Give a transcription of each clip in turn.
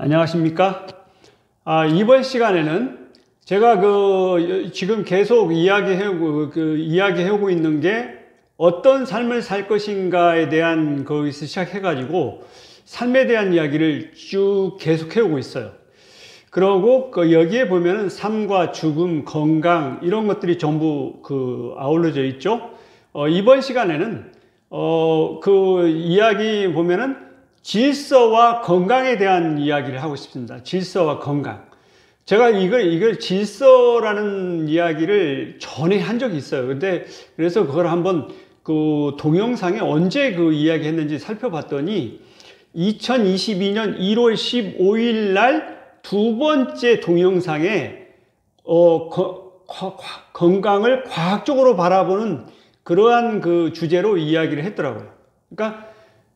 안녕하십니까? 이번 시간에는 제가 지금 계속 이야기하고 있는 게 어떤 삶을 살 것인가에 대한 거기서 시작해가지고 삶에 대한 이야기를 쭉 계속 해오고 있어요. 그러고 여기에 보면은 삶과 죽음, 건강 이런 것들이 전부 아울러져 있죠. 이번 시간에는 이야기 보면은 질서와 건강에 대한 이야기를 하고 싶습니다. 질서와 건강. 제가 이걸 질서라는 이야기를 전에 한 적이 있어요. 그래서 그걸 한번 동영상에 언제 이야기 했는지 살펴봤더니 2022년 1월 15일 날 두 번째 동영상에 건강을 과학적으로 바라보는 그러한 주제로 이야기를 했더라고요.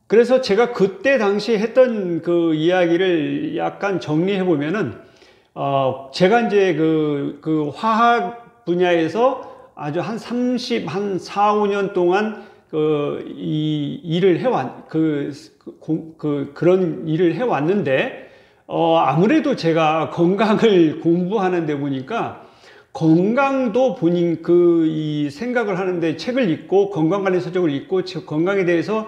그래서 제가 그때 당시에 했던 이야기를 약간 정리해 보면은, 제가 이제 화학 분야에서 아주 한 4, 5년 동안 이 일을 그런 일을 해왔는데, 아무래도 제가 건강을 공부하는데 보니까 건강도 본인 이 생각을 하는데 책을 읽고 건강관리 서적을 읽고 건강에 대해서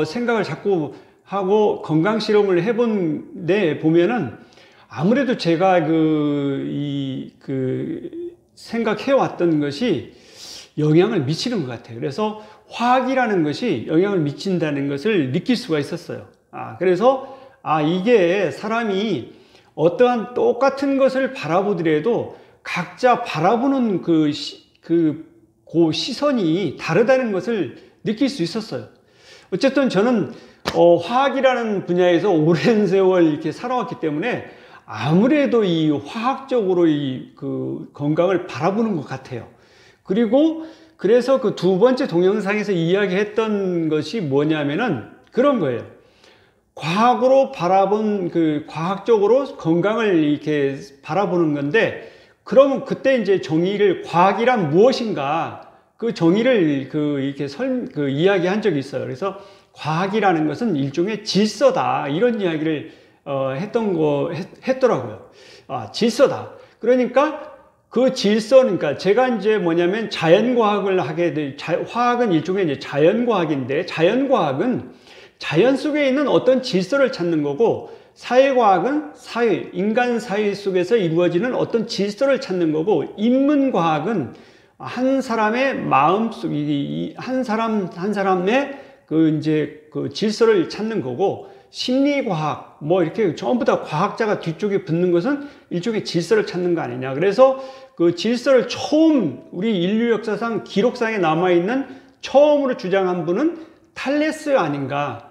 생각을 자꾸 하고 건강 실험을 해본데 보면은 아무래도 제가 생각해 왔던 것이 영향을 미치는 것 같아요. 그래서 화학이라는 것이 영향을 미친다는 것을 느낄 수가 있었어요. 그래서 이게 사람이 어떠한 똑같은 것을 바라보더라도 각자 바라보는 시선이 다르다는 것을 느낄 수 있었어요. 어쨌든 저는 화학이라는 분야에서 오랜 세월 이렇게 살아왔기 때문에 아무래도 이 화학적으로 건강을 바라보는 것 같아요. 그래서 두 번째 동영상에서 이야기했던 것이 뭐냐면은 그런 거예요. 과학으로 과학적으로 건강을 이렇게 바라보는 건데, 그러면 그때 이제 정의를 과학이란 무엇인가 그 정의를 이렇게 이야기한 적이 있어요. 그래서 과학이라는 것은 일종의 질서다 이런 이야기를 했더라고요. 질서다. 그러니까 그 질서니까 제가 이제 뭐냐면 자연과학을 화학은 일종의 이제 자연과학인데, 자연과학은 자연 속에 있는 어떤 질서를 찾는 거고, 사회과학은 인간 사회 속에서 이루어지는 어떤 질서를 찾는 거고, 인문과학은 한 사람의 마음속, 한 사람의 질서를 찾는 거고, 심리과학, 이렇게 전부 다 과학자가 뒤쪽에 붙는 것은 일종의 질서를 찾는 거 아니냐. 그래서 질서를 우리 인류 역사상 기록상에 남아있는 처음으로 주장한 분은 탈레스 아닌가.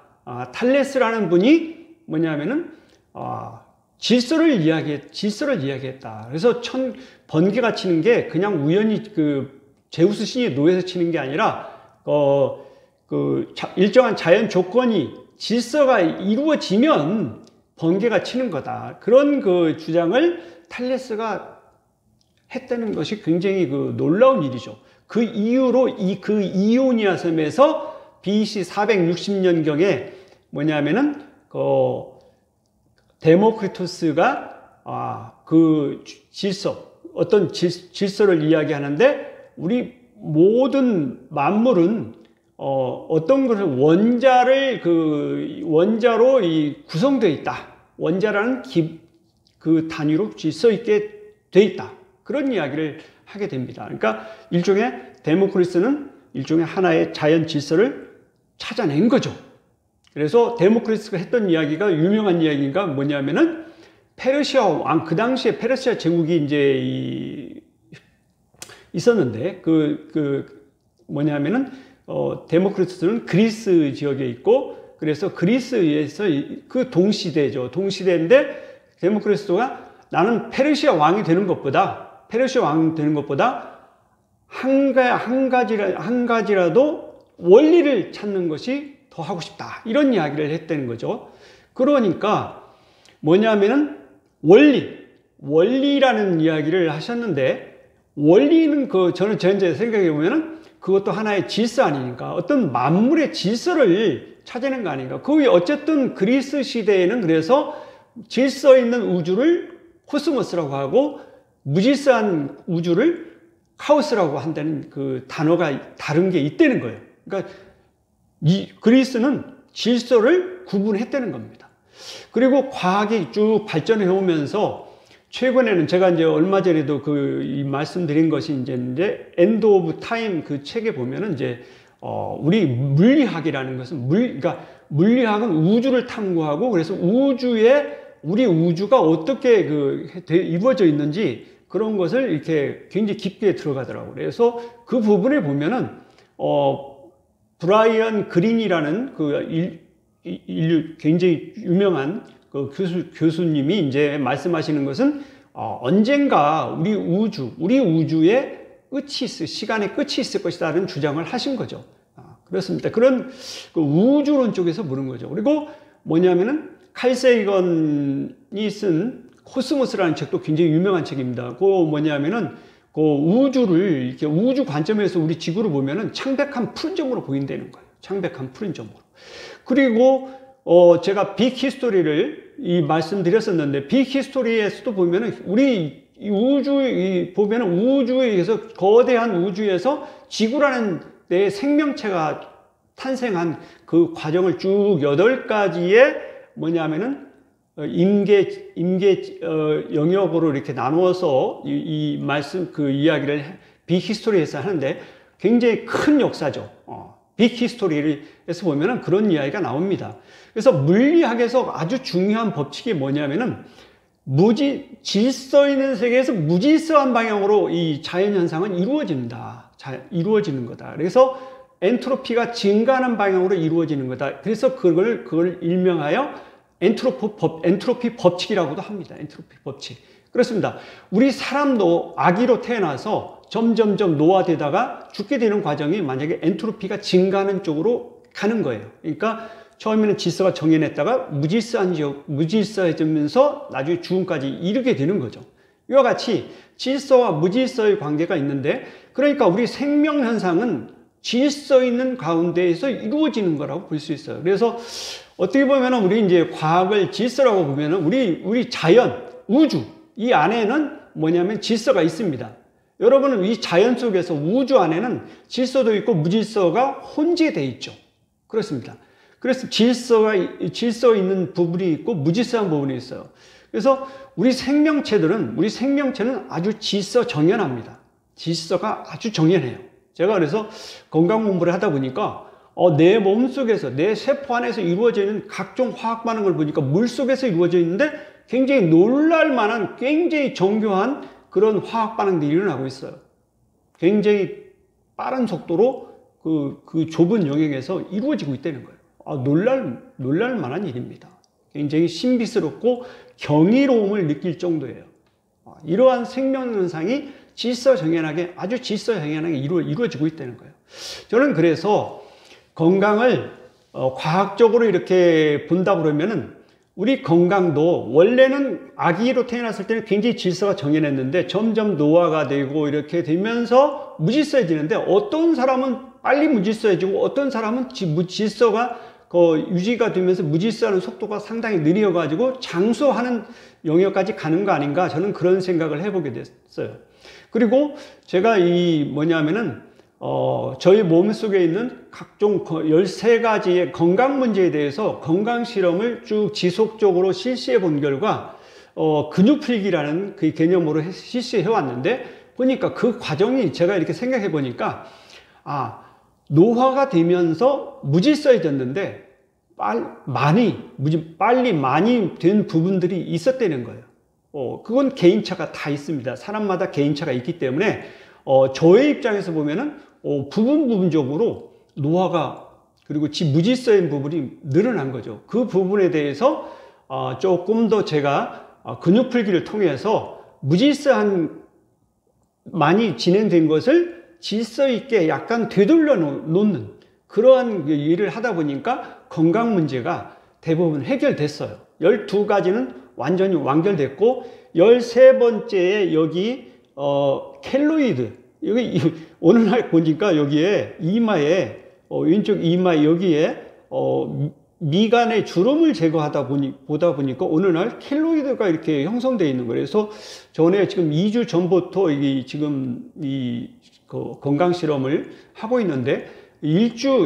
탈레스라는 분이 뭐냐면은, 질서를 이야기했다. 그래서 번개가 치는 게 그냥 우연히 제우스 신이 노에서 치는 게 아니라, 일정한 자연 조건이 질서가 이루어지면 번개가 치는 거다. 그런 주장을 탈레스가 했다는 것이 굉장히 놀라운 일이죠. 그 이후로 이오니아 섬에서 BC 460년경에 뭐냐면은 데모크리토스가 어떤 질서를 이야기하는데, 우리 모든 만물은 어떤 것을 원자로 구성되어 있다. 원자라는 단위로 질서 있게 되어 있다. 그런 이야기를 하게 됩니다. 그러니까 데모크리토스는 일종의 하나의 자연 질서를 찾아낸 거죠. 그래서 데모크리토스가 했던 이야기가 유명한 이야기가 뭐냐면은, 페르시아 왕, 그 당시에 페르시아 제국이 이제 있었는데, 데모크리토스는 그리스 지역에 있고, 그래서 그리스에서 동시대죠. 동시대인데, 데모크리토스가 나는 페르시아 왕이 되는 것보다 한 가지라도 원리를 찾는 것이 더 하고 싶다. 이런 이야기를 했다는 거죠. 그러니까 뭐냐면은 원리라는 이야기를 하셨는데, 원리는 저는 전제 생각해 보면은 그것도 하나의 질서 아닙니까? 어떤 만물의 질서를 찾아낸 거 아닌가? 어쨌든 그리스 시대에는 그래서 질서 있는 우주를 코스모스라고 하고 무질서한 우주를 카오스라고 한다는 그 단어가 다른 게 있다는 거예요. 그러니까 이 그리스는 질서를 구분했다는 겁니다. 그리고 과학이 쭉 발전해 오면서 최근에는 제가 이제 얼마 전에도 이 말씀드린 것이 이제 엔드 오브 타임 그 책에 보면은 이제 우리 물리학이라는 것은 그러니까 물리학은 우주를 탐구하고 그래서 우리 우주가 어떻게 이루어져 있는지 그런 것을 이렇게 굉장히 깊게 들어가더라고요. 그래서 그 부분에 보면은 브라이언 그린이라는 굉장히 유명한 그 교수님이 이제 말씀하시는 것은 언젠가 우리 우주의 시간의 끝이 있을 것이다라는 주장을 하신 거죠. 그렇습니다. 그런 우주론 쪽에서 보는 거죠. 그리고 뭐냐면은 칼 세이건이 쓴 코스모스라는 책도 굉장히 유명한 책입니다. 뭐냐면은 우주를 이렇게 우주 관점에서 우리 지구를 보면은 창백한 푸른 점으로 보인다는 거예요. 창백한 푸른 점으로. 그리고 제가 빅 히스토리를 말씀드렸었는데 빅 히스토리에서도 보면은 우리 보면은 우주에서 거대한 우주에서 지구라는 내 생명체가 탄생한 그 과정을 쭉 8가지의 뭐냐면은 임계 영역으로 이렇게 나누어서 이 말씀 이야기를 빅 히스토리에서 하는데 굉장히 큰 역사죠. 빅 히스토리에서 보면은 그런 이야기가 나옵니다. 그래서 물리학에서 아주 중요한 법칙이 뭐냐면은 질서 있는 세계에서 무질서한 방향으로 이 자연 현상은 이루어지는 거다. 그래서 엔트로피가 증가하는 방향으로 이루어지는 거다. 그래서 그걸 일명하여 엔트로피 법칙이라고도 합니다. 엔트로피 법칙. 그렇습니다. 우리 사람도 아기로 태어나서 점점점 노화되다가 죽게 되는 과정이 만약에 엔트로피가 증가하는 쪽으로 가는 거예요. 그러니까 처음에는 질서가 정연했다가 무질서해지면서 나중에 죽음까지 이르게 되는 거죠. 이와 같이 질서와 무질서의 관계가 있는데, 그러니까 우리 생명 현상은 질서 있는 가운데에서 이루어지는 거라고 볼 수 있어요. 그래서 어떻게 보면은 우리 이제 과학을 질서라고 보면은 우리 자연, 우주, 이 안에는 뭐냐면 질서가 있습니다. 여러분은 이 자연 속에서 우주 안에는 질서도 있고 무질서가 혼재되어 있죠. 그렇습니다. 그래서 질서 있는 부분이 있고 무질서한 부분이 있어요. 그래서 우리 생명체는 아주 질서 정연합니다. 질서가 아주 정연해요. 제가 그래서 건강 공부를 하다 보니까 내 몸속에서 내 세포 안에서 이루어져 있는 각종 화학 반응을 보니까 물 속에서 이루어져 있는데 굉장히 놀랄 만한 굉장히 정교한 그런 화학 반응들이 일어나고 있어요. 굉장히 빠른 속도로 그 좁은 영역에서 이루어지고 있다는 거예요. 놀랄 만한 일입니다. 굉장히 신비스럽고 경이로움을 느낄 정도예요. 이러한 생명 현상이 아주 질서 정연하게 이루어지고 있다는 거예요. 저는 그래서 건강을 과학적으로 이렇게 본다 그러면은 우리 건강도 원래는 아기로 태어났을 때는 굉장히 질서가 정연했는데 점점 노화가 되고 이렇게 되면서 무질서해지는데 어떤 사람은 빨리 무질서해지고 어떤 사람은 질서가 유지가 되면서 무질서하는 속도가 상당히 느려가지고 장수하는 영역까지 가는 거 아닌가, 저는 그런 생각을 해보게 됐어요. 그리고 제가 저희 몸 속에 있는 각종 13가지의 건강 문제에 대해서 건강 실험을 쭉 지속적으로 실시해 본 결과 근육 풀기라는 그 개념으로 실시해 왔는데, 보니까 그 과정이 제가 이렇게 생각해 보니까 노화가 되면서 무질서해졌는데 빨리 많이 된 부분들이 있었다는 거예요. 그건 개인차가 다 있습니다. 사람마다 개인차가 있기 때문에 저의 입장에서 보면은 부분적으로 노화가 그리고 무질서인 부분이 늘어난 거죠. 그 부분에 대해서 조금 더 제가 근육 풀기를 통해서 무질서한 많이 진행된 것을 질서 있게 약간 되돌려 놓는 그러한 일을 하다 보니까 건강 문제가 대부분 해결됐어요. 12가지는 완전히 완결됐고 13번째에 여기 켈로이드, 여기 오늘날 보니까 여기에 이마에 왼쪽 이마 여기에 미간의 주름을 제거하다 보다 보니까 어느 날 켈로이드가 이렇게 형성되어 있는 거예요. 그래서 전에 지금 2주 전부터 지금 건강 실험을 하고 있는데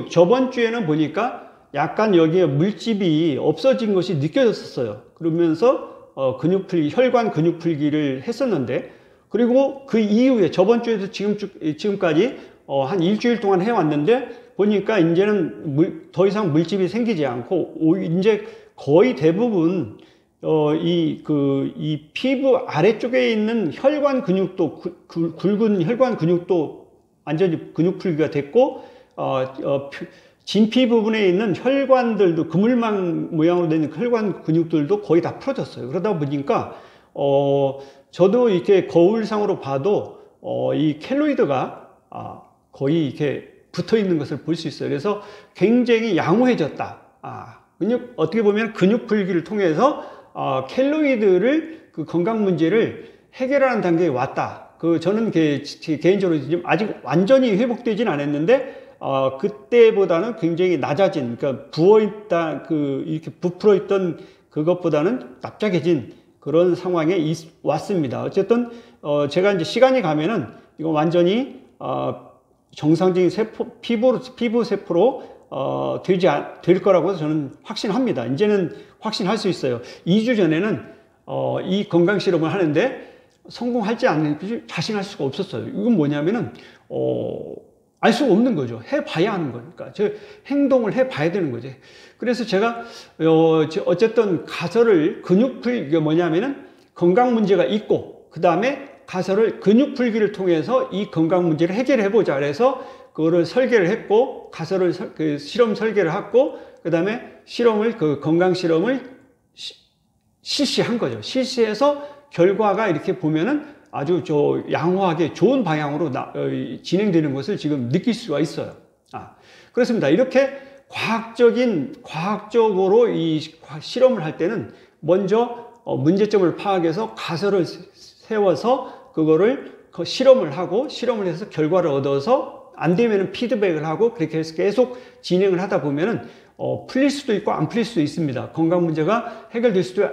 저번 주에는 보니까 약간 여기에 물집이 없어진 것이 느껴졌었어요. 그러면서 혈관 근육 풀기를 했었는데, 그리고 그 이후에 저번 주에서 지금까지 한 일주일 동안 해왔는데 보니까 이제는 더 이상 물집이 생기지 않고 이제 거의 대부분 이 피부 아래쪽에 있는 혈관 근육도 굵은 혈관 근육도 완전히 근육 풀기가 됐고 진피 부분에 있는 혈관들도 그물망 모양으로 된 혈관 근육들도 거의 다 풀어졌어요. 그러다 보니까 저도 이렇게 거울상으로 봐도 이 켈로이드가 거의 이렇게 붙어 있는 것을 볼 수 있어요. 그래서 굉장히 양호해졌다. 어떻게 보면 근육 풀기를 통해서 켈로이드를 건강 문제를 해결하는 단계에 왔다. 저는 개인적으로 지금 아직 완전히 회복되진 않았는데 그때보다는 굉장히 낮아진, 그러니까 부어있다, 이렇게 부풀어 있던 그것보다는 납작해진 그런 상황에 왔습니다. 어쨌든, 제가 이제 시간이 가면은 이거 완전히, 정상적인 피부 세포로, 될 거라고 저는 확신합니다. 이제는 확신할 수 있어요. 2주 전에는, 이 건강 실험을 하는데 성공할지 안 할지 자신할 수가 없었어요. 이건 뭐냐면은, 알 수 없는 거죠. 해봐야 하는 거니까. 행동을 해봐야 되는 거지. 그래서 제가, 어쨌든 이게 뭐냐면은 건강 문제가 있고, 그 다음에 근육 풀기를 통해서 이 건강 문제를 해결해 보자. 그래서 그거를 설계를 했고, 실험 설계를 했고, 그 다음에 건강 실험을 실시한 거죠. 실시해서 결과가 이렇게 보면은 아주 양호하게 좋은 방향으로 진행되는 것을 지금 느낄 수가 있어요. 그렇습니다. 이렇게 과학적으로 이 실험을 할 때는 먼저 문제점을 파악해서 가설을 세워서 그거를 실험을 해서 결과를 얻어서 안 되면은 피드백을 하고 그렇게 해서 계속 진행을 하다 보면은 풀릴 수도 있고 안 풀릴 수도 있습니다. 건강 문제가 해결될 수도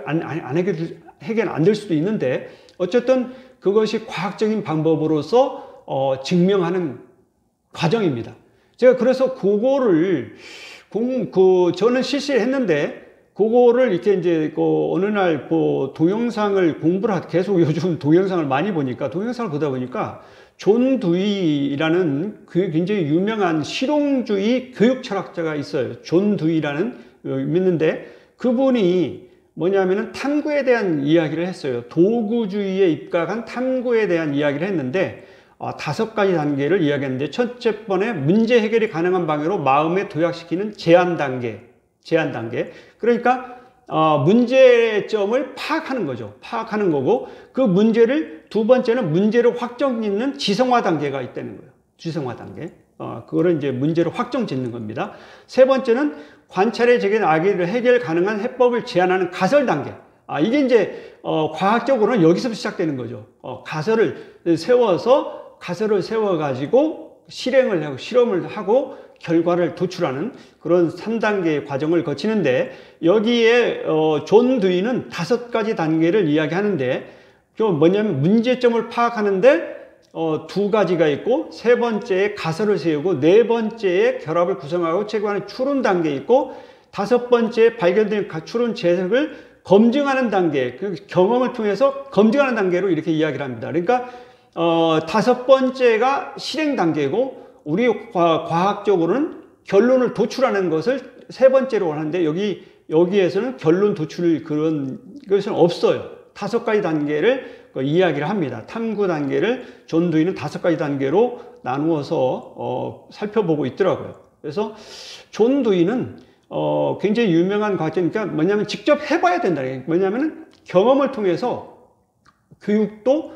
해결 안 될 수도 있는데 어쨌든 그것이 과학적인 방법으로서 증명하는 과정입니다. 제가 그래서 그거를 저는 실시를 했는데 그거를 이렇게 이제 어느 날 동영상을 계속 요즘 동영상을 많이 보니까 동영상을 보다 보니까 존 두이라는 굉장히 유명한 실용주의 교육 철학자가 있어요. 존 두이라는 있는데 그분이 뭐냐면은 탐구에 대한 이야기를 했어요. 도구주의에 입각한 탐구에 대한 이야기를 했는데 5가지 단계를 이야기했는데 첫째 번에 문제 해결이 가능한 방향으로 마음에 도약시키는 제한 단계. 그러니까 문제점을 파악하는 거죠. 파악하는 거고 그 문제를 두 번째는 문제를 확정짓는 지성화 단계가 있다는 거예요. 지성화 단계. 그거를 이제 문제를 확정짓는 겁니다. 세 번째는 관찰에 적인 악의를 해결 가능한 해법을 제안하는 가설 단계. 이게 이제 과학적으로는 여기서 시작되는 거죠. 가설을 세워가지고 실험을 하고 결과를 도출하는 그런 3단계의 과정을 거치는데 여기에 존 두이는 5가지 단계를 이야기하는데 뭐냐면 문제점을 파악하는데 2가지가 있고 세 번째에 가설을 세우고 네 번째에 결합을 구성하고 체계하는 추론 단계 있고 5번째에 발견된 추론 재석을 검증하는 단계, 경험을 통해서 검증하는 단계로 이렇게 이야기를 합니다. 그러니까 5번째가 실행 단계고 우리 과학적으로는 결론을 도출하는 것을 세 번째로 하는데 여기에서는 결론 도출 그런 것은 없어요. 5가지 단계를 이야기를 합니다. 탐구 단계를 존 두이는 5가지 단계로 나누어서 살펴보고 있더라고요. 그래서 존 두이는 굉장히 유명한 과학자니까 뭐냐면 직접 해봐야 된다. 뭐냐면은 경험을 통해서 교육도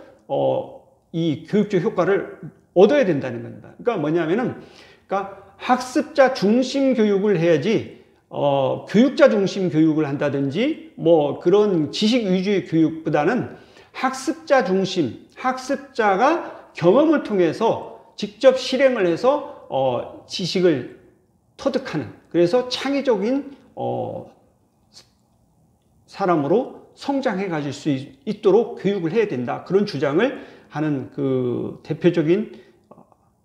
이 교육적 효과를 얻어야 된다는 겁니다. 그러니까 뭐냐면은 학습자 중심 교육을 해야지 교육자 중심 교육을 한다든지 뭐 그런 지식 위주의 교육보다는 학습자 중심, 학습자가 경험을 통해서 직접 실행을 해서 지식을 터득하는, 그래서 창의적인 사람으로 성장해 가질 수 있도록 교육을 해야 된다. 그런 주장을 하는 그 대표적인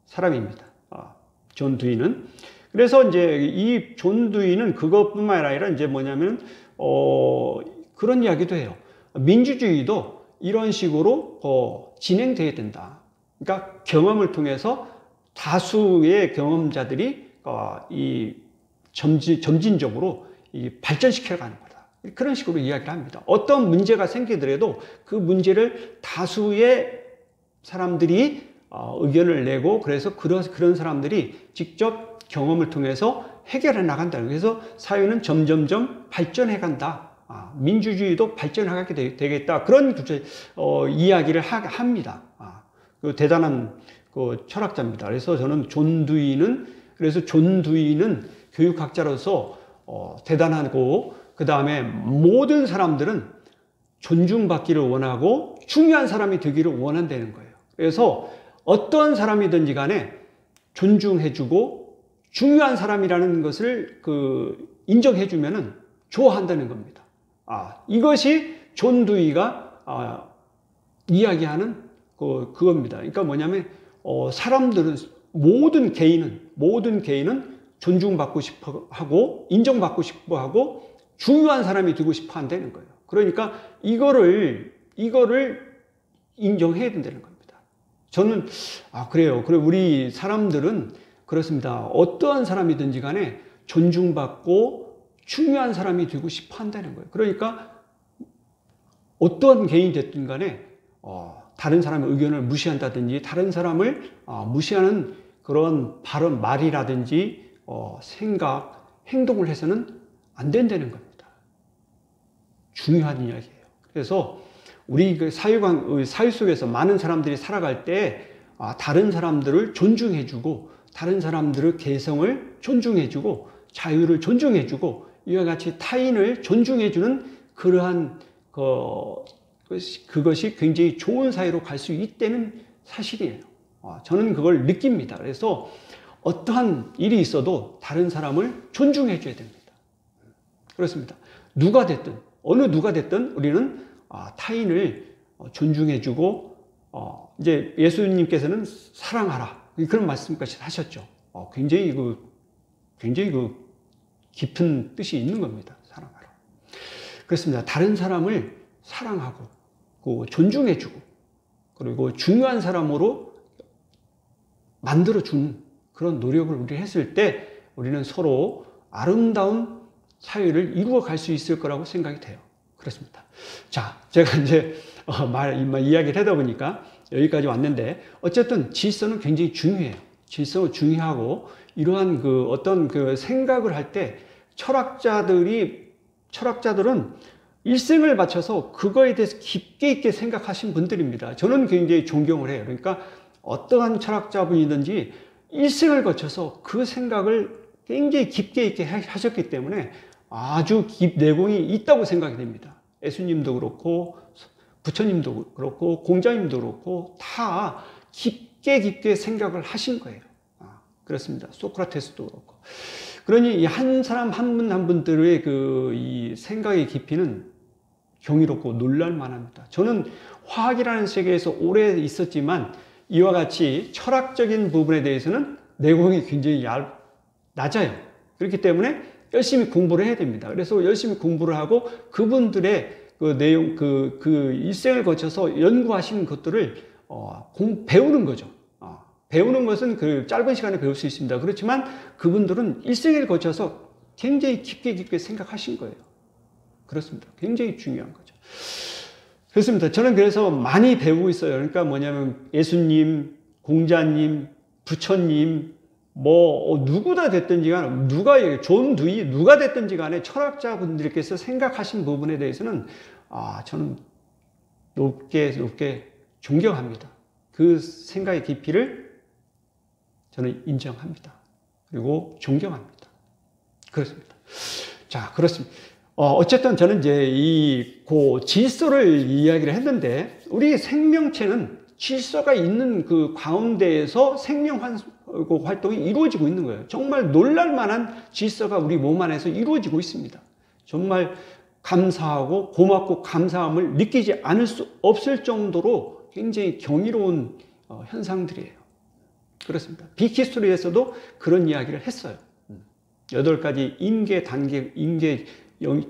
사람입니다. 존 두이는. 그래서 이제 이 존 두이는 그것뿐만 아니라 이제 뭐냐면, 그런 이야기도 해요. 민주주의도 이런 식으로 진행돼야 된다. 그러니까 경험을 통해서 다수의 경험자들이 이 점진적으로 발전시켜 가는 거다. 그런 식으로 이야기를 합니다. 어떤 문제가 생기더라도 그 문제를 다수의 사람들이 의견을 내고, 그래서 그런 사람들이 직접 경험을 통해서 해결해 나간다. 그래서 사회는 점점점 발전해 간다. 민주주의도 발전하게 되겠다. 그런 이야기를 합니다. 그 대단한 그 철학자입니다. 그래서 저는 존 두이는 교육학자로서 대단하고, 그 다음에 모든 사람들은 존중받기를 원하고 중요한 사람이 되기를 원한다는 거예요. 그래서 어떤 사람이든지 간에 존중해주고 중요한 사람이라는 것을 인정해주면은 좋아한다는 겁니다. 이것이 존 두이가 이야기하는 그겁니다. 그러니까 뭐냐면, 사람들은, 모든 개인은 존중받고 싶어 하고, 인정받고 싶어 하고, 중요한 사람이 되고 싶어 한다는 거예요. 그러니까 이거를 인정해야 된다는 겁니다. 저는, 그래요. 그래, 우리 사람들은 그렇습니다. 어떠한 사람이든지 간에 존중받고 중요한 사람이 되고 싶어 한다는 거예요. 그러니까 어떠한 개인이 됐든 간에, 다른 사람의 의견을 무시한다든지, 다른 사람을 무시하는 그런 발언, 말이라든지, 생각, 행동을 해서는 안 된다는 겁니다. 중요한 이야기예요. 그래서 우리 그 사회 속에서 많은 사람들이 살아갈 때, 다른 사람들을 존중해주고, 다른 사람들의 개성을 존중해주고, 자유를 존중해주고, 이와 같이 타인을 존중해주는 그러한 그것이 굉장히 좋은 사회로 갈 수 있다는 사실이에요. 저는 그걸 느낍니다. 그래서 어떠한 일이 있어도 다른 사람을 존중해 줘야 됩니다. 그렇습니다. 어느 누가 됐든 우리는 타인을 존중해 주고, 이제 예수님께서는 사랑하라, 그런 말씀까지 하셨죠. 굉장히 깊은 뜻이 있는 겁니다. 사랑하라. 그렇습니다. 다른 사람을 사랑하고, 존중해주고, 그리고 중요한 사람으로 만들어주는 그런 노력을 우리 했을 때, 우리는 서로 아름다운 사회를 이루어 갈 수 있을 거라고 생각이 돼요. 그렇습니다. 자, 제가 이제 이야기를 하다 보니까 여기까지 왔는데, 어쨌든 질서는 굉장히 중요해요. 질서가 중요하고, 이러한 어떤 생각을 할 때 철학자들은 일생을 바쳐서 그거에 대해서 깊게 있게 생각하신 분들입니다. 저는 굉장히 존경을 해요. 그러니까 어떠한 철학자분이든지 일생을 거쳐서 그 생각을 굉장히 깊게 있게 하셨기 때문에 아주 내공이 있다고 생각이 됩니다. 예수님도 그렇고, 부처님도 그렇고, 공자님도 그렇고, 다 깊게 생각을 하신 거예요. 그렇습니다. 소크라테스도 그렇고. 그러니 이 한 사람 한 분 한 분들의 이 생각의 깊이는 경이롭고 놀랄만합니다. 저는 화학이라는 세계에서 오래 있었지만, 이와 같이 철학적인 부분에 대해서는 내공이 굉장히 낮아요. 그렇기 때문에 열심히 공부를 해야 됩니다. 그래서 열심히 공부를 하고, 그분들의 내용, 일생을 거쳐서 연구하시는 것들을 배우는 거죠. 배우는 것은 짧은 시간에 배울 수 있습니다. 그렇지만 그분들은 일생을 거쳐서 굉장히 깊게 생각하신 거예요. 그렇습니다. 굉장히 중요한 거죠. 그렇습니다. 저는 그래서 많이 배우고 있어요. 그러니까 뭐냐면 예수님, 공자님, 부처님, 누구다 됐든지 간에, 존 두이, 누가 됐든지 간에 철학자분들께서 생각하신 부분에 대해서는, 저는 높게 존경합니다. 그 생각의 깊이를 저는 인정합니다. 그리고 존경합니다. 그렇습니다. 자, 그렇습니다. 어쨌든 저는 이제 질서를 이야기를 했는데, 우리 생명체는 질서가 있는 그 가운데에서 그 활동이 이루어지고 있는 거예요. 정말 놀랄만한 질서가 우리 몸 안에서 이루어지고 있습니다. 정말 감사하고 고맙고 감사함을 느끼지 않을 수 없을 정도로 굉장히 경이로운 현상들이에요. 그렇습니다. 비키스토리에서도 그런 이야기를 했어요. 8가지 인계 단계, 인계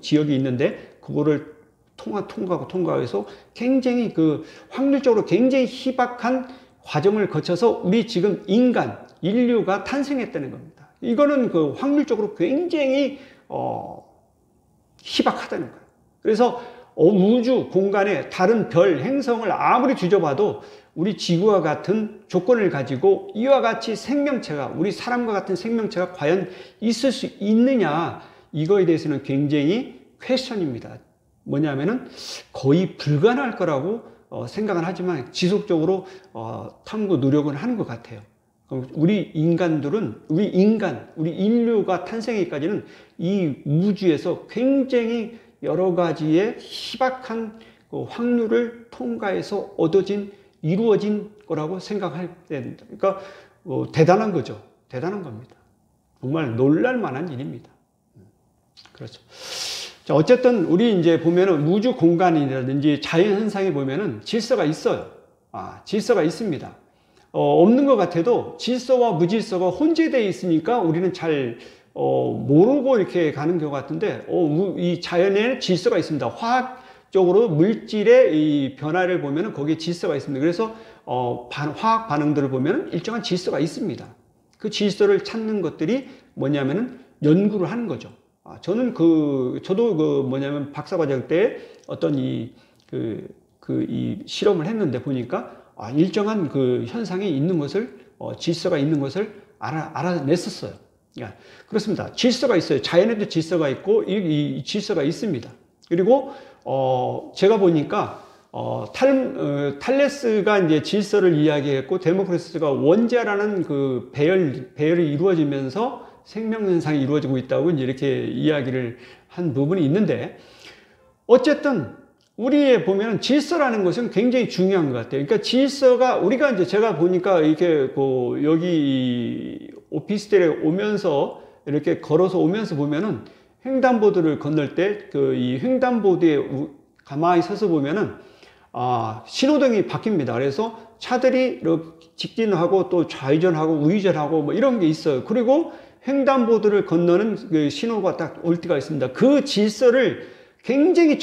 지역이 있는데 그거를 통과해서 굉장히 그 확률적으로 굉장히 희박한 과정을 거쳐서 우리 지금 인류가 탄생했다는 겁니다. 이거는 그 확률적으로 굉장히 희박하다는 거예요. 그래서 우주 공간에 다른 별, 행성을 아무리 뒤져봐도 우리 지구와 같은 조건을 가지고 이와 같이 생명체가, 우리 사람과 같은 생명체가 과연 있을 수 있느냐, 이거에 대해서는 굉장히 퀘스천입니다. 뭐냐면은 거의 불가능할 거라고 생각은 하지만 지속적으로 탐구 노력은 하는 것 같아요. 우리 인류가 탄생하기까지는 이 우주에서 굉장히 여러 가지의 희박한 확률을 통과해서 이루어진 거라고 생각해야 됩니다. 그러니까 대단한 거죠. 대단한 겁니다. 정말 놀랄 만한 일입니다. 그렇죠. 자, 어쨌든 우리 이제 보면은 우주 공간이라든지 자연 현상에 보면은 질서가 있어요. 질서가 있습니다. 없는 것 같아도 질서와 무질서가 혼재되어 있으니까 우리는 잘 모르고 이렇게 가는 경우 같은데 이 자연에는 질서가 있습니다. 화학적으로 물질의 이 변화를 보면은 거기에 질서가 있습니다. 그래서 화학 반응들을 보면은 일정한 질서가 있습니다. 그 질서를 찾는 것들이 뭐냐면은 연구를 하는 거죠. 저도 뭐냐면 박사과정 때 어떤 이 실험을 했는데 보니까 일정한 그 현상이 있는 것을, 질서가 있는 것을 알아냈었어요. 그렇습니다. 질서가 있어요. 자연에도 질서가 있고, 이 질서가 있습니다. 그리고, 제가 보니까, 탈레스가 이제 질서를 이야기했고, 데모크리투스가 원자라는 그 배열이 이루어지면서 생명 현상이 이루어지고 있다고 이렇게 이야기를 한 부분이 있는데, 어쨌든 우리의 보면 질서라는 것은 굉장히 중요한 것 같아요. 그러니까 질서가 우리가 이제 제가 보니까 이렇게 여기 오피스텔에 오면서 이렇게 걸어서 오면서 보면은 횡단보도를 건널 때 이 횡단보도에 가만히 서서 보면은 신호등이 바뀝니다. 그래서 차들이 이렇게 직진하고 또 좌회전하고 우회전하고 뭐 이런 게 있어요. 그리고 횡단보도를 건너는 그 신호가 딱 올 때가 있습니다. 그 질서를 굉장히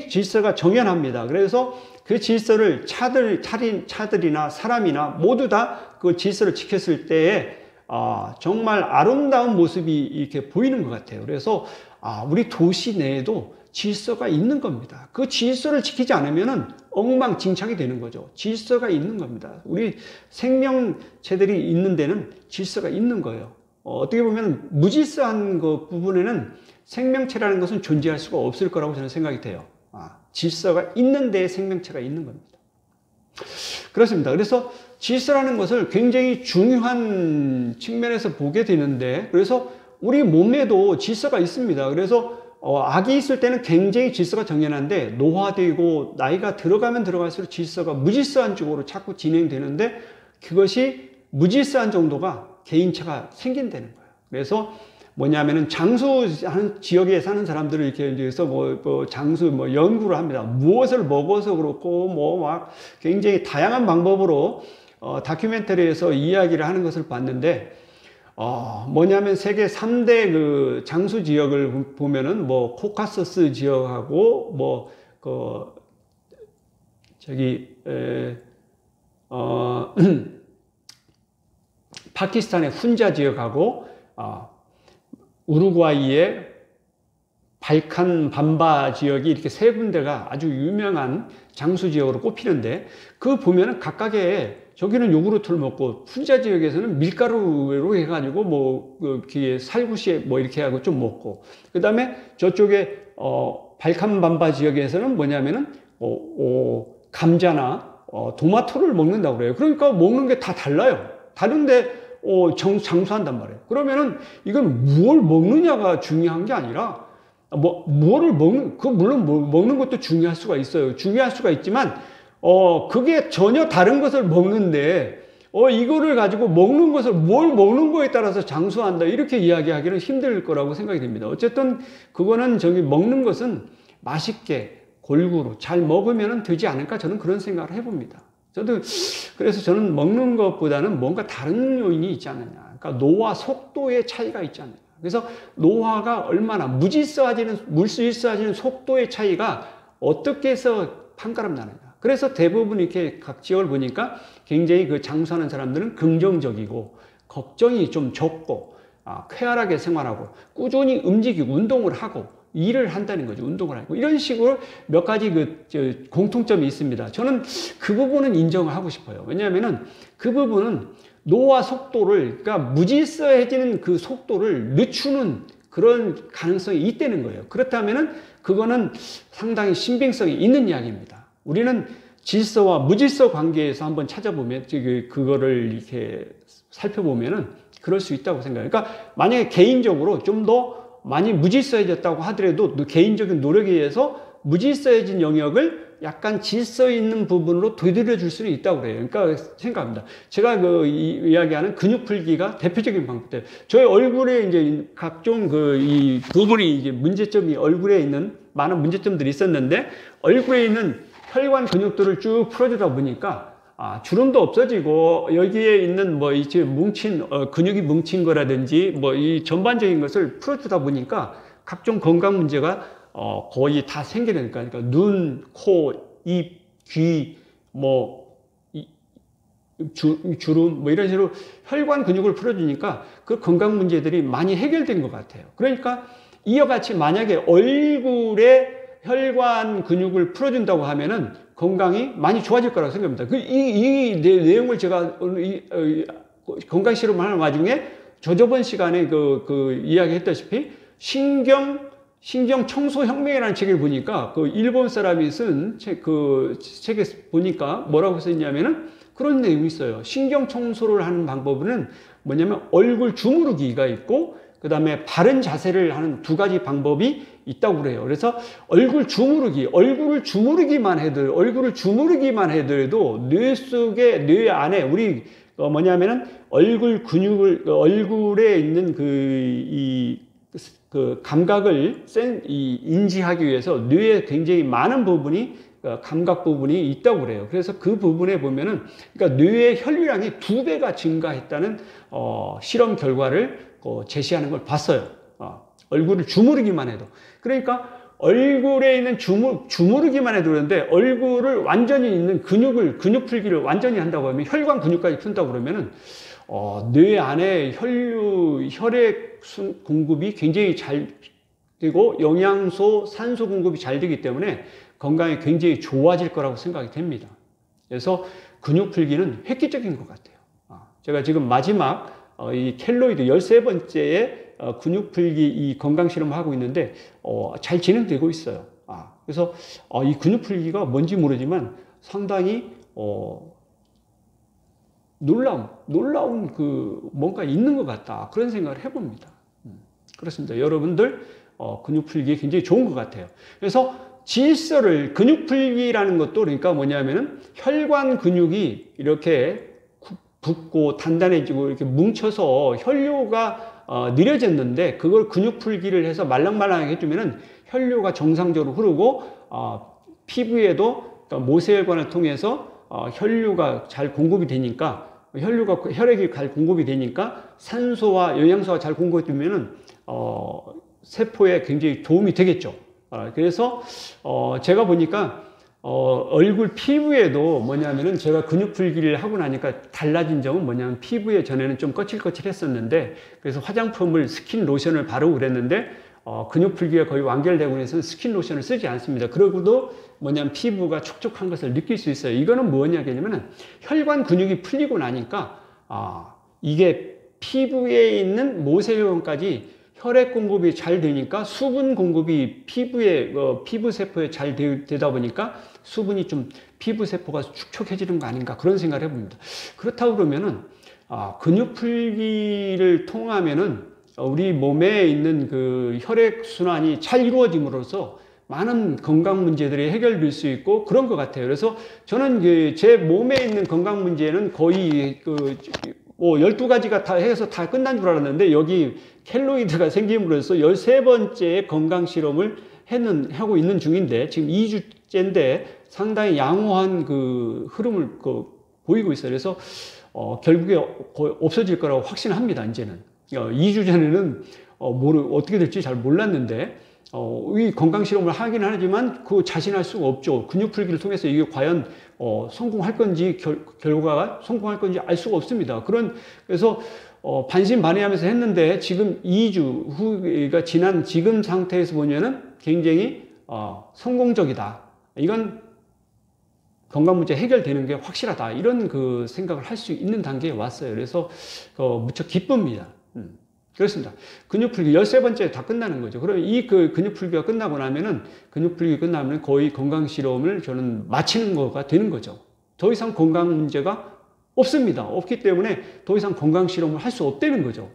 질서가 정연합니다. 그래서 그 질서를 차들이나 사람이나 모두 다 그 질서를 지켰을 때에 정말 아름다운 모습이 이렇게 보이는 것 같아요. 그래서 우리 도시 내에도 질서가 있는 겁니다. 그 질서를 지키지 않으면은 엉망진창이 되는 거죠. 질서가 있는 겁니다. 우리 생명체들이 있는 데는 질서가 있는 거예요. 어떻게 보면 무질서한 그 부분에는 생명체라는 것은 존재할 수가 없을 거라고 저는 생각이 돼요. 질서가 있는 데에 생명체가 있는 겁니다. 그렇습니다. 그래서 질서라는 것을 굉장히 중요한 측면에서 보게 되는데, 그래서 우리 몸에도 질서가 있습니다. 그래서 아기 있을 때는 굉장히 질서가 정연한데 노화되고 나이가 들어가면 들어갈수록 질서가 무질서한 쪽으로 자꾸 진행되는데, 그것이 무질서한 정도가 개인차가 생긴다는 거예요. 그래서 뭐냐면은 장수하는 지역에 사는 사람들을 이렇게 해서 장수 연구를 합니다. 무엇을 먹어서 그렇고 막 굉장히 다양한 방법으로 다큐멘터리에서 이야기를 하는 것을 봤는데, 뭐냐면 세계 3대 그 장수 지역을 보면은 코카서스 지역하고 파키스탄의 훈자 지역하고 우루과이의 발칸 밤바 지역이 이렇게 세 군데가 아주 유명한 장수 지역으로 꼽히는데, 그 보면은 각각의 저기는 요구르트를 먹고 훈자 지역에서는 밀가루로 해가지고 살구시에 이렇게 하고 좀 먹고, 그 다음에 저쪽에 발칸 밤바 지역에서는 뭐냐면은 감자나 토마토를 먹는다고 그래요. 그러니까 먹는 게 다 달라요. 다른데 장수한단 말이에요. 그러면은 이건 무엇을 먹느냐가 중요한 게 아니라 무엇을 물론 먹는 것도 중요할 수가 있어요. 중요할 수가 있지만 그게 전혀 다른 것을 먹는데 이거를 가지고 먹는 것을, 뭘 먹는 거에 따라서 장수한다, 이렇게 이야기하기는 힘들 거라고 생각이 됩니다. 어쨌든 그거는 먹는 것은 맛있게 골고루 잘 먹으면 되지 않을까, 저는 그런 생각을 해봅니다. 그래서 저는 먹는 것보다는 뭔가 다른 요인이 있지 않느냐. 그러니까 노화 속도의 차이가 있지 않느냐. 그래서 노화가 얼마나 물질서화지는 속도의 차이가 어떻게 해서 판가름 나느냐. 그래서 대부분 이렇게 각 지역을 보니까 굉장히 그 장수하는 사람들은 긍정적이고 걱정이 좀 적고 쾌활하게 생활하고 꾸준히 움직이고 운동을 하고 일을 한다는 거죠. 운동을 하고 이런 식으로 몇 가지 공통점이 있습니다. 저는 그 부분은 인정을 하고 싶어요. 왜냐하면은 그 부분은 노화 속도를, 그러니까 무질서해지는 그 속도를 늦추는 그런 가능성이 있다는 거예요. 그렇다면은 그거는 상당히 신빙성이 있는 이야기입니다. 우리는 질서와 무질서 관계에서 한번 찾아보면, 그거를 이렇게 살펴보면은 그럴 수 있다고 생각해요. 그러니까 만약에 개인적으로 좀 더 많이 무질서해졌다고 하더라도 개인적인 노력에 의해서 무질서해진 영역을 약간 질서 있는 부분으로 되돌려 줄 수는 있다고 그래요. 그러니까 생각합니다. 제가 이야기하는 근육 풀기가 대표적인 방법이에요. 저희 얼굴에 이제 각종 이 부분이 이제 문제점이, 얼굴에 있는 많은 문제점들이 있었는데, 얼굴에 있는 혈관 근육들을 쭉 풀어주다 보니까 주름도 없어지고, 여기에 있는 이제 근육이 뭉친 거라든지 이 전반적인 것을 풀어주다 보니까 각종 건강 문제가 거의 다 생기니까, 그러니까 눈, 코, 입, 귀, 주름 이런 식으로 혈관 근육을 풀어주니까 그 건강 문제들이 많이 해결된 것 같아요. 그러니까 이와 같이 만약에 얼굴에 혈관 근육을 풀어준다고 하면은 건강이 많이 좋아질 거라고 생각합니다. 이 내용을 제가 오늘 건강 실험하는 와중에 저번 시간에 이야기했다시피 신경 청소 혁명이라는 책을 보니까 일본 사람이 쓴 책에 보니까 뭐라고 써있냐면은 그런 내용이 있어요. 신경 청소를 하는 방법은 뭐냐면 얼굴 주무르기가 있고, 그 다음에 바른 자세를 하는 두 가지 방법이 있다고 그래요. 그래서 얼굴을 주무르기만 해도 뇌 안에 우리 뭐냐면은 얼굴에 있는 감각을 인지하기 위해서 뇌에 굉장히 많은 부분이, 감각 부분이 있다고 그래요. 그래서 그 부분에 보면은, 그러니까 뇌의 혈류량이 2배가 증가했다는 실험 결과를 제시하는 걸 봤어요. 얼굴을 주무르기만 해도. 그러니까 얼굴에 있는 주무르기만 해도 그런데, 얼굴을 완전히 있는 근육 풀기를 완전히 한다고 하면, 혈관 근육까지 푼다고 그러면은 뇌 안에 혈액 공급이 굉장히 잘 되고 영양소, 산소 공급이 잘 되기 때문에 건강이 굉장히 좋아질 거라고 생각이 됩니다. 그래서 근육 풀기는 획기적인 것 같아요. 제가 지금 마지막 이 켈로이드 13번째에 근육 풀기 이 건강 실험을 하고 있는데 잘 진행되고 있어요. 그래서 이 근육 풀기가 뭔지 모르지만 상당히 놀라운 뭔가 있는 것 같다, 그런 생각을 해봅니다. 그렇습니다. 여러분들 근육 풀기 굉장히 좋은 것 같아요. 그래서 근육 풀기라는 것도, 그러니까 뭐냐면은 혈관 근육이 이렇게 붓고 단단해지고 이렇게 뭉쳐서 혈류가 느려졌는데, 그걸 근육 풀기를 해서 말랑말랑하게 해주면은 혈류가 정상적으로 흐르고 피부에도 모세혈관을 통해서 혈류가 잘 공급이 되니까, 혈액이 잘 공급이 되니까 산소와 영양소가 잘 공급이 되면은 세포에 굉장히 도움이 되겠죠. 그래서 제가 보니까 얼굴 피부에도 뭐냐면은, 제가 근육 풀기를 하고 나니까 달라진 점은 뭐냐면, 피부에 전에는 좀 거칠거칠했었는데, 그래서 화장품을, 스킨 로션을 바르고 그랬는데 근육 풀기가 거의 완결되고 해서 스킨 로션을 쓰지 않습니다. 그러고도 뭐냐면 피부가 촉촉한 것을 느낄 수 있어요. 이거는 뭐냐면은, 혈관 근육이 풀리고 나니까 이게 피부에 있는 모세혈관까지 혈액 공급이 잘 되니까 수분 공급이 피부 세포에 잘 되다 보니까 수분이 좀 피부 세포가 축축해지는 거 아닌가, 그런 생각을 해봅니다. 그렇다고 그러면은 근육 풀기를 통하면은 우리 몸에 있는 그 혈액 순환이 잘 이루어짐으로써 많은 건강 문제들이 해결될 수 있고 그런 것 같아요. 그래서 저는 제 몸에 있는 건강 문제는 거의 뭐 12가지가 다 해서 다 끝난 줄 알았는데 여기 켈로이드가 생김으로써 13번째 건강 실험을 하고 있는 중인데 지금 2주째인데 상당히 양호한 그 흐름을 보이고 있어요. 그래서 결국에 거의 없어질 거라고 확신합니다. 이제는 2주 전에는 어떻게 될지 잘 몰랐는데 이 건강 실험을 하긴 하지만 자신할 수가 없죠. 근육 풀기를 통해서 이게 과연 성공할 건지 결과가 성공할 건지 알 수가 없습니다. 그래서 반신반의하면서 했는데 지금 2주 후가 지난 지금 상태에서 보면은 굉장히 성공적이다. 이건 건강 문제 해결되는 게 확실하다. 이런 그 생각을 할 수 있는 단계에 왔어요. 그래서 무척 기쁩니다. 그렇습니다. 근육 풀기 13번째 다 끝나는 거죠. 그러면 이 근육 풀기가 끝나고 나면은 거의 건강 실험을 저는 마치는 거가 되는 거죠. 더 이상 건강 문제가 없습니다. 없기 때문에 더 이상 건강 실험을 할 수 없다는 거죠.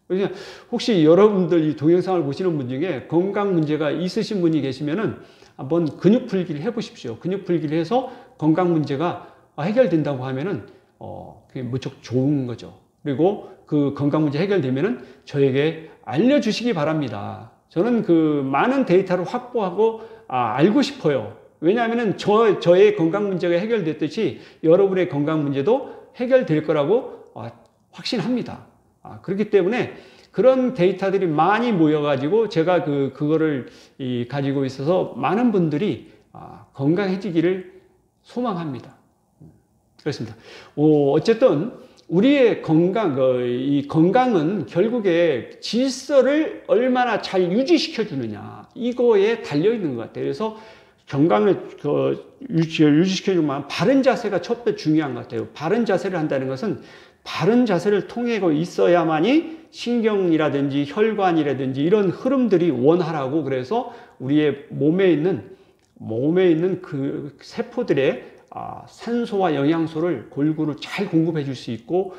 그러니까 혹시 여러분들 이 동영상을 보시는 분 중에 건강 문제가 있으신 분이 계시면은 한번 근육 풀기를 해보십시오. 근육 풀기를 해서 건강 문제가 해결된다고 하면은 그게 무척 좋은 거죠. 그리고 그 건강 문제 해결되면은 저에게 알려주시기 바랍니다. 저는 많은 데이터를 확보하고 알고 싶어요. 왜냐하면은 저의 건강 문제가 해결됐듯이 여러분의 건강 문제도 해결될 거라고 확신합니다. 그렇기 때문에 그런 데이터들이 많이 모여가지고 제가 그거를 가지고 있어서 많은 분들이 건강해지기를 소망합니다. 그렇습니다. 어쨌든 우리의 이 건강은 결국에 질서를 얼마나 잘 유지시켜 주느냐 이거에 달려 있는 것 같아요. 그래서 건강을 유지시켜 주면 바른 자세가 첫 번째 중요한 것 같아요. 바른 자세를 한다는 것은 바른 자세를 통해 있어야만이 신경이라든지 혈관이라든지 이런 흐름들이 원활하고 그래서 우리의 몸에 있는 그 세포들의 산소와 영양소를 골고루 잘 공급해 줄 수 있고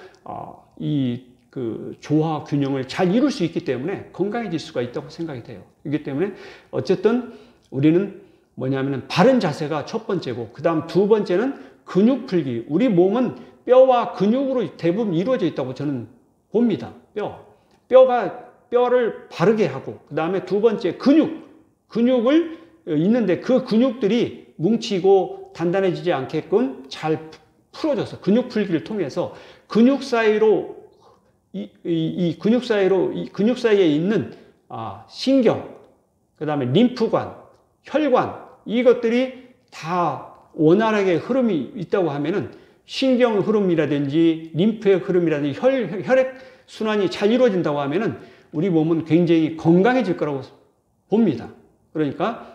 조화 균형을 잘 이룰 수 있기 때문에 건강해질 수가 있다고 생각이 돼요. 그렇기 때문에 어쨌든 우리는 뭐냐면은 바른 자세가 첫 번째고 그 다음 두 번째는 근육 풀기. 우리 몸은 뼈와 근육으로 대부분 이루어져 있다고 저는 봅니다. 뼈를 바르게 하고 그 다음에 두 번째 근육을 있는데 그 근육들이 뭉치고 단단해지지 않게끔 잘 풀어져서 근육 풀기를 통해서 근육 사이로 근육 사이에 있는 신경, 그 다음에 림프관, 혈관 이것들이 다 원활하게 흐름이 있다고 하면은 신경 흐름이라든지 림프의 흐름이라든지 혈액 순환이 잘 이루어진다고 하면은 우리 몸은 굉장히 건강해질 거라고 봅니다. 그러니까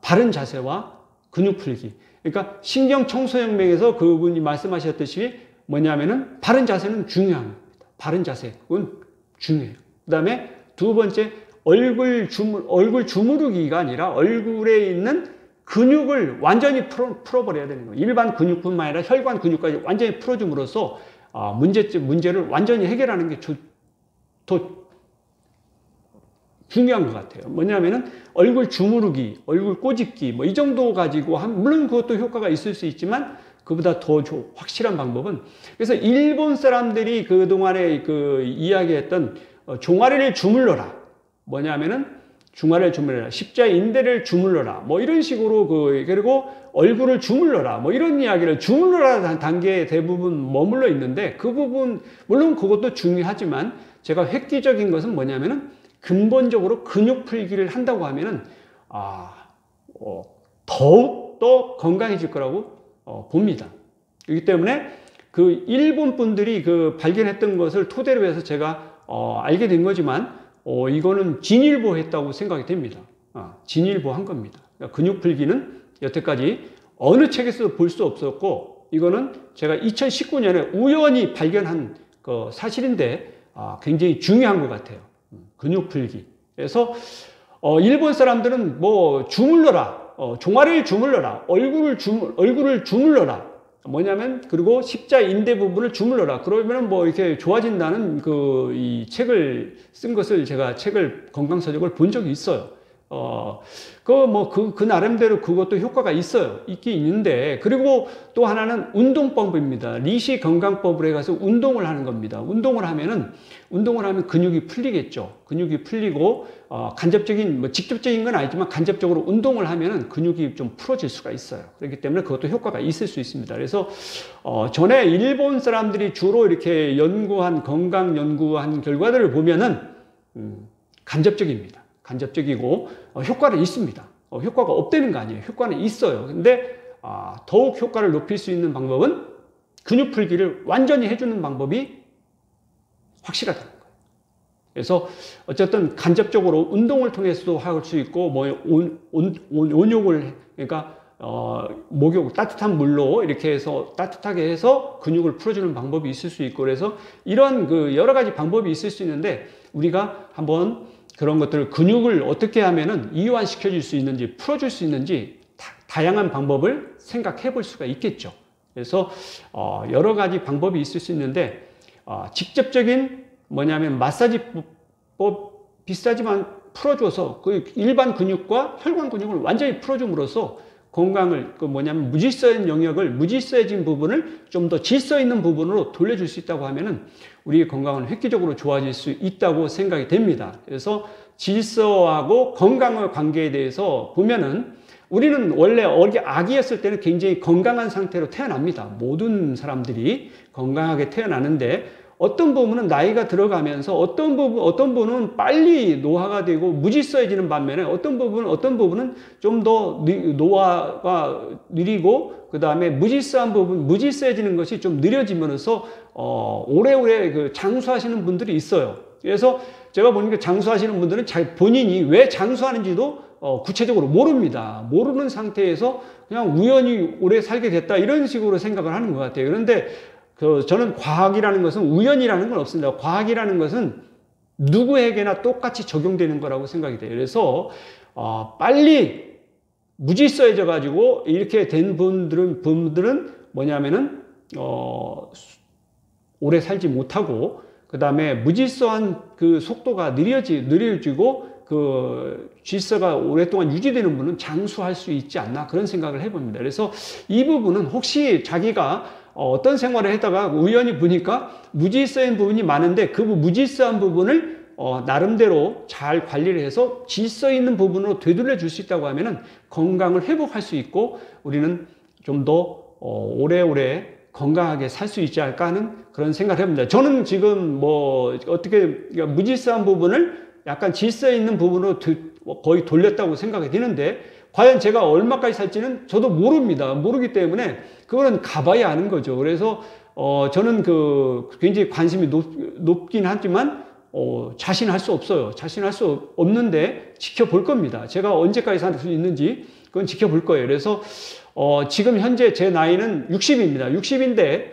바른 자세와 근육 풀기. 그러니까 신경 청소혁명에서 그분이 말씀하셨듯이 뭐냐면은 바른 자세는 중요합니다. 바른 자세 그건 중요해요. 그 다음에 두 번째 얼굴 주무르기가 아니라 얼굴에 있는 근육을 완전히 풀어버려야 되는 거예요. 일반 근육뿐만 아니라 혈관 근육까지 완전히 풀어줌으로써 문제를 완전히 해결하는 게 더 중요한 것 같아요. 뭐냐면은 얼굴 주무르기, 얼굴 꼬집기 뭐 이 정도 가지고 물론 그것도 효과가 있을 수 있지만 그보다 더 확실한 방법은 그래서 일본 사람들이 그동안에 이야기했던 종아리를 주물러라. 뭐냐면은 중화를 주물러라. 십자 인대를 주물러라. 뭐 이런 식으로 그리고 얼굴을 주물러라. 뭐 이런 이야기를 주물러라 단계에 대부분 머물러 있는데 그 부분 물론 그것도 중요하지만 제가 획기적인 것은 뭐냐면은 근본적으로 근육 풀기를 한다고 하면은 더욱 더 건강해질 거라고 봅니다. 그렇기 때문에 그 일본 분들이 발견했던 것을 토대로 해서 제가 알게 된 거지만 이거는 진일보했다고 생각이 됩니다. 진일보한 겁니다. 그러니까 근육 풀기는 여태까지 어느 책에서도 볼 수 없었고 이거는 제가 2019년에 우연히 발견한 사실인데 굉장히 중요한 것 같아요. 근육 풀기. 그래서 일본 사람들은 뭐 주물러라, 종아리를 주물러라, 얼굴을 주물러라. 뭐냐면 그리고 십자 인대 부분을 주물러라. 그러면 뭐 이렇게 좋아진다는 이 책을 쓴 것을 제가 건강 서적을 본 적이 있어요. 그 나름대로 그것도 효과가 있긴 있는데, 그리고 또 하나는 운동법입니다. 리시 건강법으로 해가서 운동을 하는 겁니다. 운동을 하면 근육이 풀리겠죠. 근육이 풀리고, 간접적인, 직접적인 건 아니지만 간접적으로 운동을 하면은 근육이 좀 풀어질 수가 있어요. 그렇기 때문에 그것도 효과가 있을 수 있습니다. 그래서, 전에 일본 사람들이 주로 이렇게 건강 연구한 결과들을 보면은, 간접적입니다. 간접적이고 효과는 있습니다. 효과가 없다는 거 아니에요. 효과는 있어요. 근데 더욱 효과를 높일 수 있는 방법은 근육 풀기를 완전히 해주는 방법이 확실하다는 거예요. 그래서 어쨌든 간접적으로 운동을 통해서도 할 수 있고, 온욕을, 그러니까 목욕, 따뜻한 물로 이렇게 해서 따뜻하게 해서 근육을 풀어주는 방법이 있을 수 있고, 그래서 이런 여러 가지 방법이 있을 수 있는데, 우리가 한번 그런 것들, 근육을 어떻게 하면은 이완시켜 줄 수 있는지, 풀어줄 수 있는지 다양한 방법을 생각해 볼 수가 있겠죠. 그래서 여러 가지 방법이 있을 수 있는데, 직접적인 마사지법 비슷하지만 풀어줘서 그 일반 근육과 혈관 근육을 완전히 풀어줌으로써 건강을, 무질서해진 부분을 좀 더 질서 있는 부분으로 돌려줄 수 있다고 하면은 우리의 건강은 획기적으로 좋아질 수 있다고 생각이 됩니다. 그래서 질서하고 건강의 관계에 대해서 보면은, 우리는 원래 아기였을 때는 굉장히 건강한 상태로 태어납니다. 모든 사람들이 건강하게 태어나는데, 어떤 부분은 나이가 들어가면서 어떤 부분은 빨리 노화가 되고 무질서해지는 반면에 어떤 부분은 좀 더 노화가 느리고, 그 다음에 무질서해지는 것이 좀 느려지면서 오래오래 장수하시는 분들이 있어요. 그래서 제가 보니까 장수하시는 분들은 본인이 왜 장수하는지도 구체적으로 모릅니다. 모르는 상태에서 그냥 우연히 오래 살게 됐다, 이런 식으로 생각을 하는 것 같아요. 그런데 저는 과학이라는 것은 우연이라는 건 없습니다. 과학이라는 것은 누구에게나 똑같이 적용되는 거라고 생각이 돼요. 그래서 빨리 무질서해져 가지고 이렇게 된 분들은 오래 살지 못하고, 그 다음에 무질서한 그 속도가 느려지고 질서가 오랫동안 유지되는 분은 장수할 수 있지 않나, 그런 생각을 해봅니다. 그래서 이 부분은 혹시 자기가 어떤 생활을 하다가 우연히 보니까 무질서한 부분이 많은데, 그 무질서한 부분을 나름대로 잘 관리를 해서 질서 있는 부분으로 되돌려 줄 수 있다고 하면은 건강을 회복할 수 있고, 우리는 좀 더 오래오래 건강하게 살 수 있지 않을까 하는 그런 생각을 해봅니다. 저는 지금 무질서한 부분을 약간 질서 있는 부분으로 거의 돌렸다고 생각이 드는데, 과연 제가 얼마까지 살지는 저도 모릅니다. 모르기 때문에 그거는 가봐야 아는 거죠. 그래서 저는 굉장히 관심이 높긴 하지만 자신할 수 없어요. 자신할 수 없는데 지켜볼 겁니다. 제가 언제까지 살 수 있는지 그건 지켜볼 거예요. 그래서 지금 현재 제 나이는 60입니다. 60인데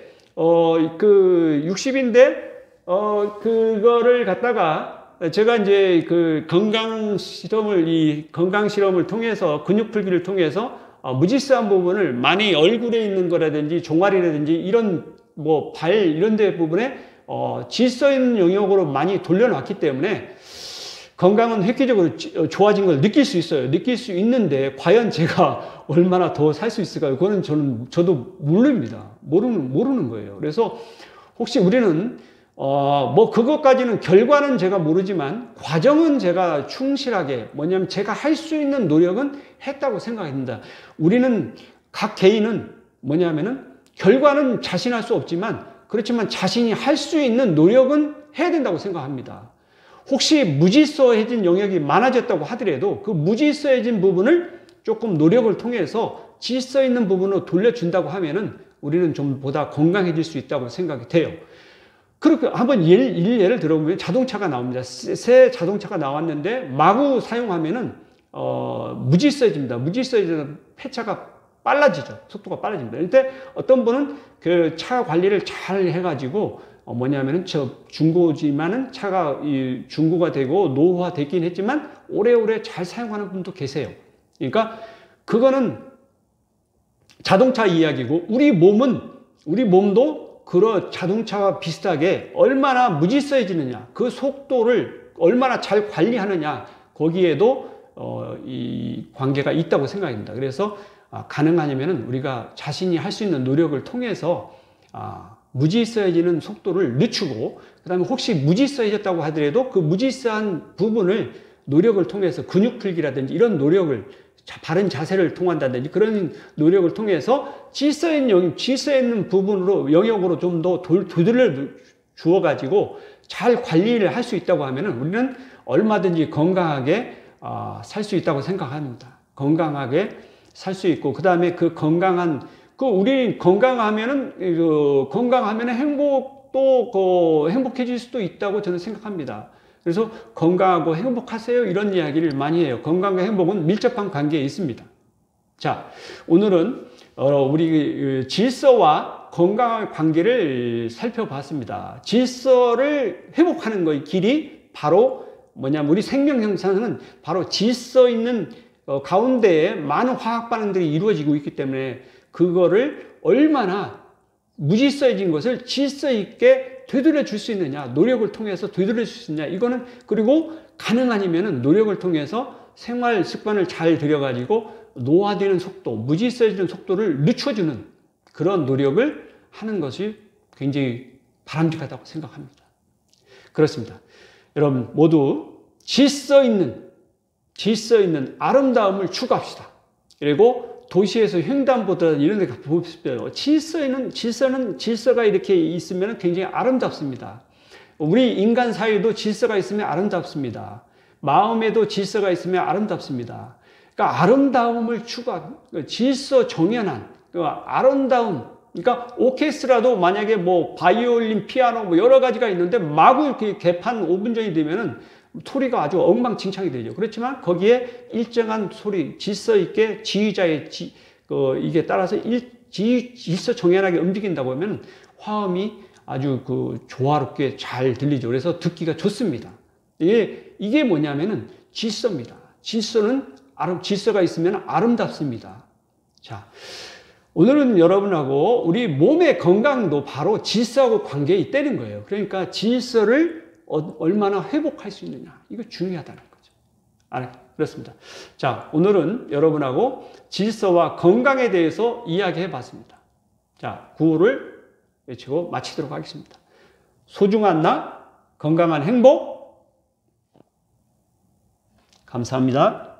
그거를 갖다가 제가 이제 건강 실험을 통해서, 근육 풀기를 통해서 무질서한 부분을 많이 얼굴에 있는 거라든지 종아리라든지 이런 이런 데 부분에 질서 있는 영역으로 많이 돌려놨기 때문에 건강은 획기적으로 좋아진 걸 느낄 수 있어요. 느낄 수 있는데 과연 제가 얼마나 더 살 수 있을까요? 그거는 저도 모릅니다. 모르는 거예요. 그래서 혹시 우리는 그것까지는, 결과는 제가 모르지만 과정은 제가 충실하게, 제가 할 수 있는 노력은 했다고 생각합니다. 각 개인은 결과는 자신할 수 없지만, 그렇지만 자신이 할 수 있는 노력은 해야 된다고 생각합니다. 혹시 무질서해진 영역이 많아졌다고 하더라도 그 무질서해진 부분을 조금 노력을 통해서 질서 있는 부분으로 돌려준다고 하면은 우리는 좀 보다 건강해질 수 있다고 생각이 돼요. 그렇게 한번 예를 들어보면 자동차가 나옵니다. 새 자동차가 나왔는데 마구 사용하면은 무질서해집니다. 무질서해지면 폐차가 빨라지죠. 속도가 빨라집니다. 그런데 어떤 분은 그 차 관리를 잘 해가지고 중고지만은 차가 중고가 되고 노후화됐긴 했지만 오래오래 잘 사용하는 분도 계세요. 그러니까 그거는 자동차 이야기고, 우리 몸도 그런 자동차와 비슷하게 얼마나 무질서해지느냐, 그 속도를 얼마나 잘 관리하느냐, 거기에도 이 관계가 있다고 생각합니다. 그래서 가능하냐면은 우리가 자신이 할 수 있는 노력을 통해서 무질서해지는 속도를 늦추고, 그 다음에 혹시 무질서해졌다고 하더라도 그 무질서한 부분을 노력을 통해서 근육 풀기라든지 이런 노력을, 바른 자세를 통한다든지 그런 노력을 통해서 질서 있는 부분으로, 영역으로 좀 더 두들려 주어가지고 잘 관리를 할 수 있다고 하면은 우리는 얼마든지 건강하게 살 수 있다고 생각합니다. 건강하게 살 수 있고, 그 다음에 그 건강한, 우리 건강하면은 행복도, 행복해질 수도 있다고 저는 생각합니다. 그래서 건강하고 행복하세요, 이런 이야기를 많이 해요. 건강과 행복은 밀접한 관계에 있습니다. 자, 오늘은 우리 질서와 건강의 관계를 살펴봤습니다. 질서를 회복하는 것의 길이 바로 뭐냐면, 우리 생명 형상은 바로 질서 있는 가운데에 많은 화학 반응들이 이루어지고 있기 때문에 그거를 얼마나 무질서해진 것을 질서 있게 되돌려 줄 수 있느냐, 노력을 통해서 되돌려 줄 수 있느냐, 이거는, 그리고 가능하면은 노력을 통해서 생활 습관을 잘 들여가지고 노화되는 속도, 무질서해지는 속도를 늦춰주는 그런 노력을 하는 것이 굉장히 바람직하다고 생각합니다. 그렇습니다. 여러분 모두 질서 있는 아름다움을 추구합시다. 그리고 도시에서 횡단보도 이런 데 보십시오. 질서가 이렇게 있으면 굉장히 아름답습니다. 우리 인간 사회도 질서가 있으면 아름답습니다. 마음에도 질서가 있으면 아름답습니다. 그러니까 아름다움을 추구하는, 질서 정연한, 아름다운, 그러니까 오케스트라도 만약에 뭐 바이올린, 피아노 뭐 여러 가지가 있는데 마구 이렇게 개판 5분 전이 되면은 소리가 아주 엉망진창이 되죠. 그렇지만 거기에 일정한 소리, 질서 있게 지휘자의 이게 따라서 질서 정연하게 움직인다고 하면 화음이 아주 조화롭게 잘 들리죠. 그래서 듣기가 좋습니다. 이게 뭐냐면은 질서입니다. 질서가 있으면 아름답습니다. 자, 오늘은 여러분하고 우리 몸의 건강도 바로 질서하고 관계에 있다는 거예요. 그러니까 질서를 얼마나 회복할 수 있느냐, 이거 중요하다는 거죠. 그렇습니다. 자, 오늘은 여러분하고 질서와 건강에 대해서 이야기해 봤습니다. 자, 구호를 외치고 마치도록 하겠습니다. 소중한 나, 건강한 행복. 감사합니다.